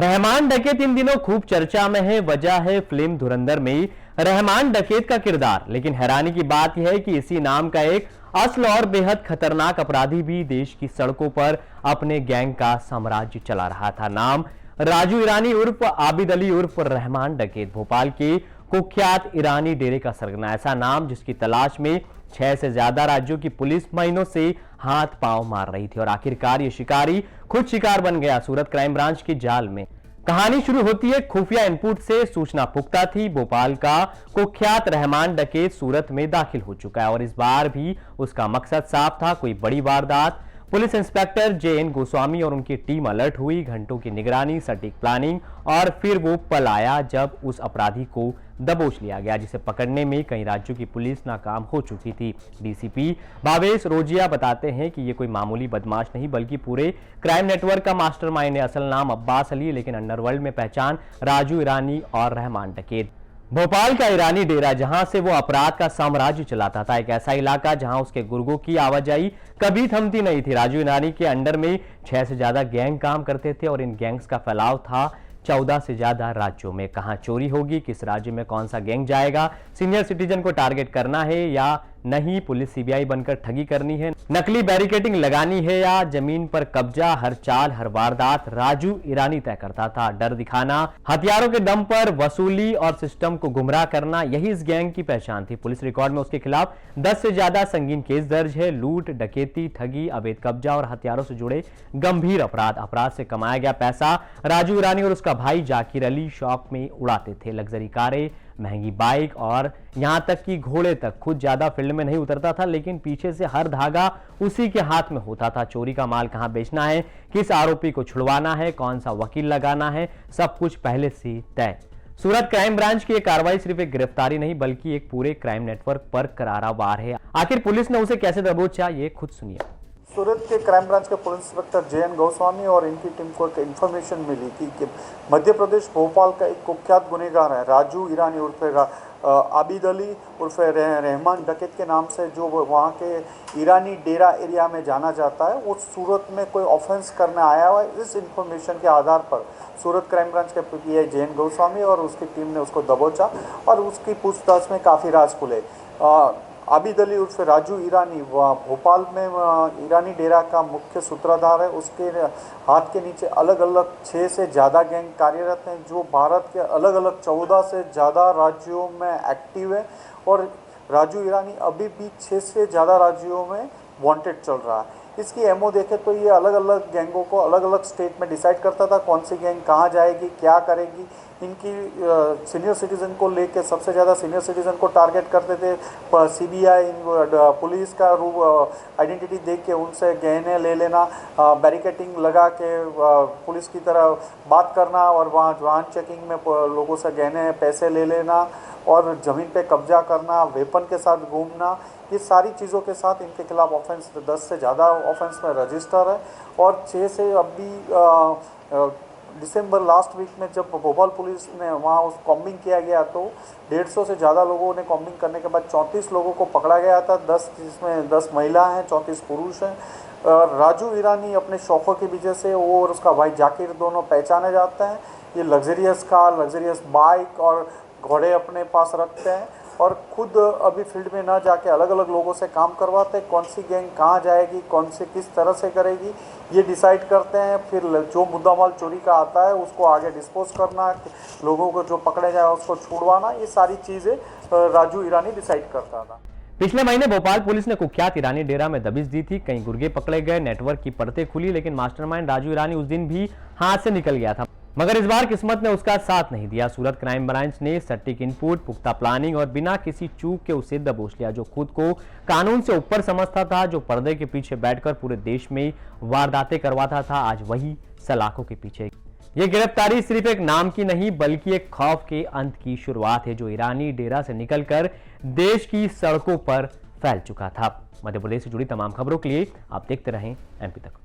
रहमान डकैत इन दिनों खूब चर्चा में है। वजह है फिल्म धुरंधर में रहमान डकैत का किरदार। लेकिन हैरानी की बात यह है कि इसी नाम का एक असल और बेहद खतरनाक अपराधी भी देश की सड़कों पर अपने गैंग का साम्राज्य चला रहा था। नाम राजू ईरानी उर्फ आबिद अली उर्फ रहमान डकैत, भोपाल के कुख्यात ईरानी डेरे का सरगना। ऐसा नाम जिसकी तलाश में 6 से ज्यादा राज्यों की पुलिस महीनों से हाथ पांव मार रही थी और आखिरकार ये शिकारी खुद शिकार बन गया सूरत क्राइम ब्रांच की जाल में। कहानी शुरू होती है खुफिया इनपुट से। सूचना पुख्ता थी, भोपाल का कुख्यात रहमान डकैत सूरत में दाखिल हो चुका है और इस बार भी उसका मकसद साफ था, कोई बड़ी वारदात। पुलिस इंस्पेक्टर JN गोस्वामी और उनकी टीम अलर्ट हुई। घंटों की निगरानी, सटीक प्लानिंग और फिर वो पल आया जब उस अपराधी को दबोच लिया गया जिसे पकड़ने में कई राज्यों की पुलिस नाकाम हो चुकी थी। DCP भावेश रोजिया बताते हैं कि ये कोई मामूली बदमाश नहीं बल्कि पूरे क्राइम नेटवर्क का मास्टरमाइंड है। असल नाम अब्बास अली, लेकिन अंडरवर्ल्ड में पहचान राजू ईरानी और रहमान डकैत। भोपाल का ईरानी डेरा जहां से वो अपराध का साम्राज्य चलाता था, एक ऐसा इलाका जहां उसके गुर्गों की आवाजाही कभी थमती नहीं थी। राजू ईरानी के अंडर में 6 से ज्यादा गैंग काम करते थे और इन गैंग्स का फैलाव था 14 से ज्यादा राज्यों में। कहां चोरी होगी, किस राज्य में कौन सा गैंग जाएगा, सीनियर सिटीजन को टारगेट करना है या नहीं, पुलिस CBI बनकर ठगी करनी है, नकली बैरिकेडिंग लगानी है या जमीन पर कब्जा, हर चाल हर वारदात राजू ईरानी तय करता था। डर दिखाना, हथियारों के दम पर वसूली और सिस्टम को गुमराह करना, यही इस गैंग की पहचान थी। पुलिस रिकॉर्ड में उसके खिलाफ 10 से ज्यादा संगीन केस दर्ज है। लूट, डकैती, ठगी, अवैध कब्जा और हथियारों से जुड़े गंभीर अपराध से कमाया गया पैसा राजू ईरानी और उसका भाई जाकिर अली शौक में उड़ाते थे। लग्जरी कारें, महंगी बाइक और यहां तक कि घोड़े तक। खुद ज्यादा फील्ड में नहीं उतरता था, लेकिन पीछे से हर धागा उसी के हाथ में होता था। चोरी का माल कहां बेचना है, किस आरोपी को छुड़वाना है, कौन सा वकील लगाना है, सब कुछ पहले से तय। सूरत क्राइम ब्रांच की यह कार्रवाई सिर्फ एक गिरफ्तारी नहीं बल्कि एक पूरे क्राइम नेटवर्क पर करारा वार है। आखिर पुलिस ने उसे कैसे दबोचा, ये खुद सुनिए। सूरत के क्राइम ब्रांच के पुलिस इंस्पेक्टर JN गोस्वामी और इनकी टीम को एक इन्फॉर्मेशन मिली थी कि मध्य प्रदेश भोपाल का एक कुख्यात गुनहगार है राजू ईरानी उर्फ आबिद अली उर्फ रहमान डकैत के नाम से, जो वहाँ के ईरानी डेरा एरिया में जाना जाता है, वो सूरत में कोई ऑफेंस करने आया हुआ है। इस इन्फॉर्मेशन के आधार पर सूरत क्राइम ब्रांच के PI JN गोस्वामी और उसकी टीम ने उसको दबोचा और उसकी पूछताछ में काफ़ी राज खुले। आबिद अली उर्फ राजू ईरानी भोपाल में ईरानी डेरा का मुख्य सूत्रधार है। उसके हाथ के नीचे अलग अलग 6 से ज़्यादा गैंग कार्यरत हैं जो भारत के अलग अलग 14 से ज़्यादा राज्यों में एक्टिव है और राजू ईरानी अभी भी 6 से ज़्यादा राज्यों में वांटेड चल रहा है। इसकी MO देखें तो ये अलग अलग गैंगों को अलग अलग स्टेट में डिसाइड करता था कौन सी गैंग कहाँ जाएगी, क्या करेगी। इनकी सीनियर सिटीज़न को लेके सबसे ज़्यादा सीनियर सिटीज़न को टारगेट करते थे। CBI पुलिस का रूप आइडेंटिटी देख के उनसे गहने ले लेना, बैरिकेडिंग लगा के पुलिस की तरह बात करना और वहाँ वाहन चेकिंग में लोगों से गहने पैसे ले लेना और ज़मीन पे कब्जा करना, वेपन के साथ घूमना, ये सारी चीज़ों के साथ इनके खिलाफ ऑफेंस 10 से ज़्यादा ऑफेंस में रजिस्टर है। और 6 से अभी दिसंबर लास्ट वीक में जब भोपाल पुलिस ने वहाँ उस कॉम्बिंग किया गया तो 150 से ज़्यादा लोगों ने कॉम्बिंग करने के बाद 34 लोगों को पकड़ा गया था। 10 जिसमें 10 महिला हैं, 34 पुरुष हैं। राजू ईरानी अपने शौक़ों की वजह से वो और उसका भाई जाकिर दोनों पहचाने जाते हैं। ये लग्जरियस कार, लग्जरियस बाइक और घोड़े अपने पास रखते हैं और खुद अभी फील्ड में ना जाके अलग अलग लोगों से काम करवाते हैं। कौन सी गैंग कहाँ जाएगी, कौन से किस तरह से करेगी, ये डिसाइड करते हैं। फिर जो मुद्दा माल चोरी का आता है उसको आगे डिस्पोज करना, लोगों को जो पकड़े जाए उसको छुड़वाना, ये सारी चीज़ें राजू ईरानी डिसाइड करता था। पिछले महीने भोपाल पुलिस ने कुख्यात ईरानी डेरा में दबिश दी थी। कई गुर्गे पकड़े गए, नेटवर्क की परतें खुली, लेकिन मास्टरमाइंड राजू ईरानी उस दिन भी हाथ से निकल गया था। मगर इस बार किस्मत ने उसका साथ नहीं दिया। सूरत क्राइम ब्रांच ने सटीक इनपुट, पुख्ता प्लानिंग और बिना किसी चूक के उसे दबोच लिया। जो खुद को कानून से ऊपर समझता था, जो पर्दे के पीछे बैठकर पूरे देश में वारदातें करवाता था, आज वही सलाखों के पीछे। यह गिरफ्तारी सिर्फ एक नाम की नहीं बल्कि एक खौफ के अंत की शुरुआत है जो ईरानी डेरा से निकलकर देश की सड़कों पर फैल चुका था। मध्य प्रदेश से जुड़ी तमाम खबरों के लिए आप देखते रहें MP तक।